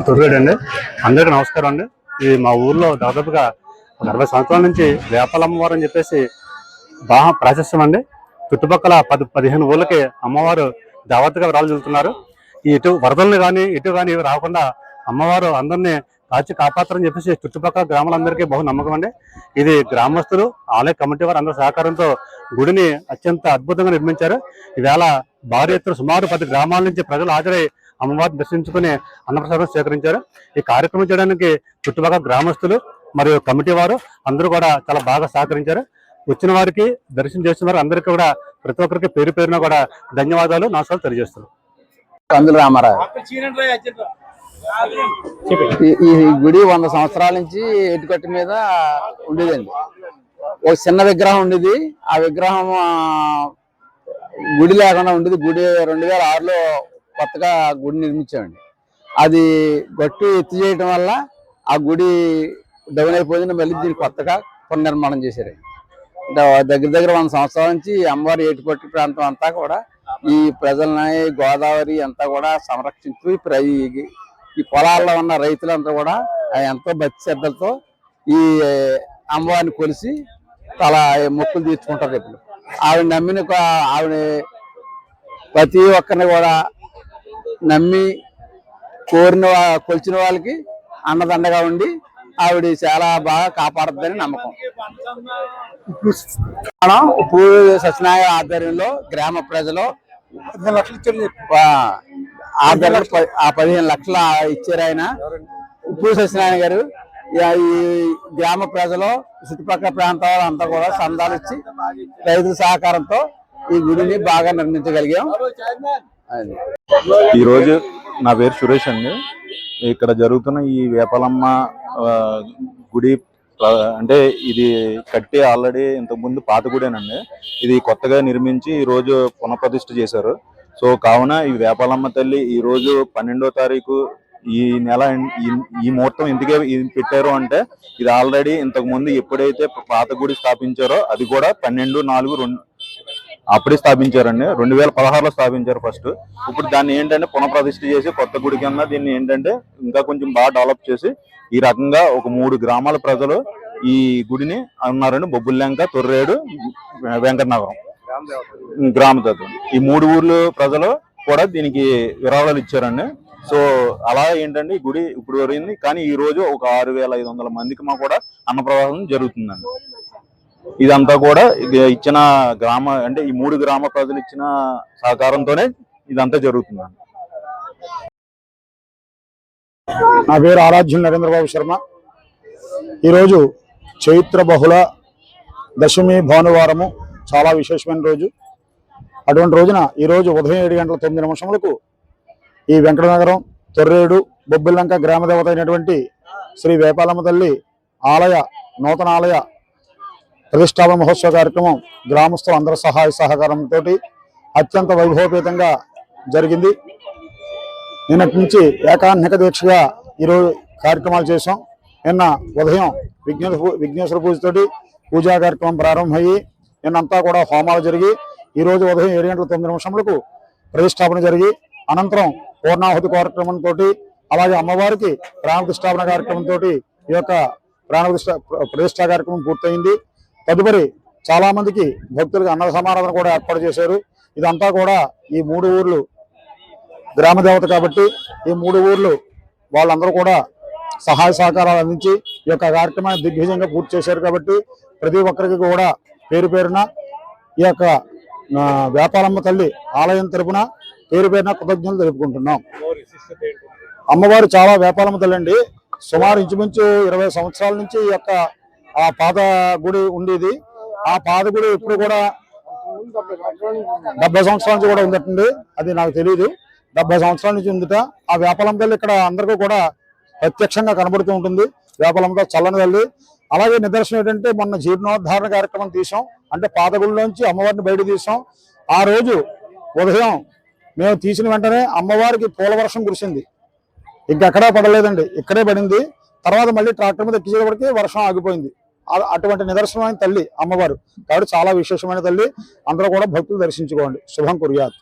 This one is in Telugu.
తొర్రేడండి. అందరికీ నమస్కారం అండి. ఇది మా ఊర్లో దాదాపుగా 60 సంవత్సరాల నుంచి వేపాల అమ్మవారు అని చెప్పేసి బాగా ప్రాశస్త్యం అండి. చుట్టుపక్కల 10-15 ఊళ్ళకి అమ్మవారు దేవతగా విరాలు చూస్తున్నారు. ఇటు వరదల్ని కానీ ఇటు కానీ రాకుండా అమ్మవారు అందరినీ కాచి కాపాడతారని చెప్పేసి చుట్టుపక్కల గ్రామాలందరికీ బహు నమ్మకం అండి. ఇది గ్రామస్తులు, ఆలయ కమిటీ వారు అందరి సహకారంతో గుడిని అత్యంత అద్భుతంగా నిర్మించారు. ఈవేళ భారీ ఎత్తున సుమారు 10 గ్రామాల నుంచి ప్రజలు హాజరై అమ్మవారిని దర్శించుకుని అన్నప్రసాదం స్వీకరించారు. ఈ కార్యక్రమం చేయడానికి చుట్టుపక్కల గ్రామస్తులు మరియు కమిటీ వారు అందరూ కూడా చాలా బాగా సహకరించారు. వచ్చిన వారికి, దర్శనం చేసిన వారు అందరికీ కూడా ప్రతి ఒక్కరికి పేరు పేరున కూడా ధన్యవాదాలు, నమస్కారాలు తెలియజేస్తున్నాం. అందుల రామారావు. ఈ గుడి 100 సంవత్సరాల నుంచి ఎటుకట్టు మీద ఉండేదండి. ఒక చిన్న విగ్రహం ఉండేది. ఆ విగ్రహం గుడి లేకుండా ఉండేది. గుడి 2006లో కొత్తగా గుడి నిర్మించామండి. అది గట్టు ఎత్తి చేయడం వల్ల ఆ గుడి డౌన్ అయిపోయింది. మళ్ళీ దీన్ని కొత్తగా పునర్నిర్మాణం చేశారు. దగ్గర 100 సంవత్సరాల నుంచి అమ్మవారి ఏటుపట్టి ప్రాంతం అంతా కూడా ఈ ప్రజలని, గోదావరి అంతా కూడా సంరక్షించు ఈ పొలాల్లో ఉన్న రైతులంతా కూడా ఎంతో భక్తి శ్రద్ధలతో ఈ అమ్మవారిని కొలిసి అలా మొక్కులు తీర్చుకుంటారు. ఇప్పుడు ఆవిడ నమ్మిన ఆవిడ ప్రతి ఒక్కరిని కూడా నమ్మి కొలిచిన వాళ్ళకి అన్నదండగా ఉండి ఆవిడ చాలా బాగా కాపాడుతుందని నమ్మకం. ఇప్పుడు సత్యనారాయణ ఆధ్వర్యంలో గ్రామ ప్రజలు 15 లక్షలు ఆధ్వర్యంలో 15 లక్షలు ఇచ్చారు ఆయన. ఉప్పు సత్యనారాయణ గారు ఈ గ్రామ ప్రజలు, చుట్టుపక్కల ప్రాంతాల అంతా కూడా సందాలు ఇచ్చి రైతుల సహకారంతో ఈ గుడిని బాగా నిర్మించగలిగాం. ఈరోజు నా పేరు సురేష్ అండి. ఇక్కడ జరుగుతున్న ఈ వేపాలమ్మ గుడి అంటే ఇది కట్టి ఆల్రెడీ ఇంతకుముందు పాత గుడేనండి. ఇది కొత్తగా నిర్మించి ఈ రోజు పునఃప్రతిష్ఠ చేశారు. సో కావున ఈ వేపాలమ్మ తల్లి ఈ రోజు 12వ తారీఖు ఈ నెల ఈ ముహూర్తం ఎందుకే పెట్టారు అంటే, ఇది ఆల్రెడీ ఇంతకు ముందు ఎప్పుడైతే పాత గుడి స్థాపించారో అది కూడా 12/4 అప్పుడే స్థాపించారండి. 2016లో స్థాపించారు ఫస్ట్. ఇప్పుడు దాన్ని ఏంటంటే పునఃప్రతిష్ఠ చేసి కొత్త గుడి కింద దీన్ని ఏంటంటే ఇంకా కొంచెం బాగా డెవలప్ చేసి ఈ రకంగా ఒక 3 గ్రామాల ప్రజలు ఈ గుడిని అన్నారండి. బొబ్బుల్లంక, తొర్రేడు, వెంకటనగరం గ్రామ దేవత, ఈ 3 ఊర్లు ప్రజలు కూడా దీనికి విరాళాలు ఇచ్చారండి. సో అలా ఏంటంటే ఈ గుడి ఇప్పుడు జరిగింది. కానీ ఈ రోజు ఒక 6500 మందికి మా కూడా అన్నప్రసాదం జరుగుతుందండి. ఇదంతా కూడా ఇచ్చిన అంటే ఈ 3 గ్రామ ప్రజలు ఇచ్చిన సహకారంతోనే ఇదంతా జరుగుతుందండి. నా పేరు ఆరాధ్యం నరేంద్రబాబు శర్మ. ఈరోజు చైత్ర బహుళ దశమి భానువారము, చాలా విశేషమైన రోజు. అటువంటి రోజున ఈరోజు ఉదయం 7:09 ఈ వెంకటనగరం, తొర్రేడు, బొబ్బిల్లంక గ్రామ దేవత అయినటువంటి శ్రీ వేపాలమ్మ తల్లి నూతన ఆలయ ప్రతిష్టాపన మహోత్సవ కార్యక్రమం గ్రామస్తులు అందరి సహాయ సహకారంతో అత్యంత వైభవపేతంగా జరిగింది. నిన్నటి నుంచి ఏకాన్నిక దీక్షగా ఈరోజు కార్యక్రమాలు చేసాం. నిన్న ఉదయం విఘ్నేశ్వర పూజతోటి పూజా కార్యక్రమం ప్రారంభమయ్యి నిన్నంతా కూడా హోమాలు జరిగి ఈరోజు ఉదయం 7:09 ప్రతిష్టాపన జరిగి అనంతరం పూర్ణాహుతి కార్యక్రమంతో అలాగే అమ్మవారికి ప్రాణప్రతిష్టాపన కార్యక్రమంతో ఈ యొక్క ప్రతిష్ఠా కార్యక్రమం పూర్తయింది. తదుపరి చాలా మందికి భక్తులకు అన్న సమారాధన కూడా ఏర్పాటు చేశారు. ఇదంతా కూడా ఈ 3 ఊర్లు గ్రామ దేవత కాబట్టి ఈ 3 ఊర్లు వాళ్ళందరూ కూడా సహాయ సహకారాలు అందించి ఈ యొక్క కార్యక్రమాన్ని దిగ్విజయంగా పూర్తి చేశారు. కాబట్టి ప్రతి ఒక్కరికి కూడా పేరు పేరున ఈ యొక్క వేపాలమ్మ తల్లి ఆలయం తరపున పేరు పేరున కృతజ్ఞతలు తెలుపుకుంటున్నాం. అమ్మవారు చాలా వేపాలమ్మ తల్లి అండి. సుమారు ఇంచుమించు 20 సంవత్సరాల నుంచి ఈ యొక్క ఆ పాత గుడి ఉండేది. ఆ పాత గుడి ఇప్పుడు కూడా 70 సంవత్సరాల నుంచి కూడా ఉందటండి. అది నాకు తెలియదు. 70 సంవత్సరాల నుంచి ఉందిట. ఆ వేపాలమ్మ తల్లి ఇక్కడ అందరికీ కూడా ప్రత్యక్షంగా కనబడుతూ ఉంటుంది. వేపాలమ్మ చల్లని తల్లి. అలాగే నిదర్శనం ఏంటంటే మొన్న జీర్ణోద్ధారణ కార్యక్రమం తీసాం. అంటే పాత గుడిలోంచి అమ్మవారిని బయట తీసాం. ఆ రోజు ఉదయం మేము తీసిన వెంటనే అమ్మవారికి పూల వర్షం కురిసింది. ఇంకెక్కడా పడలేదండి, ఇక్కడే పడింది. తర్వాత మళ్ళీ ట్రాక్టర్ మీద ఎక్కించేటప్పటికి వర్షం ఆగిపోయింది. అటువంటి నిదర్శనమైన తల్లి అమ్మవారు కాబట్టి చాలా విశేషమైన తల్లి. అందరూ కూడా భక్తులు దర్శించుకోండి. శుభం కుర్యాత్.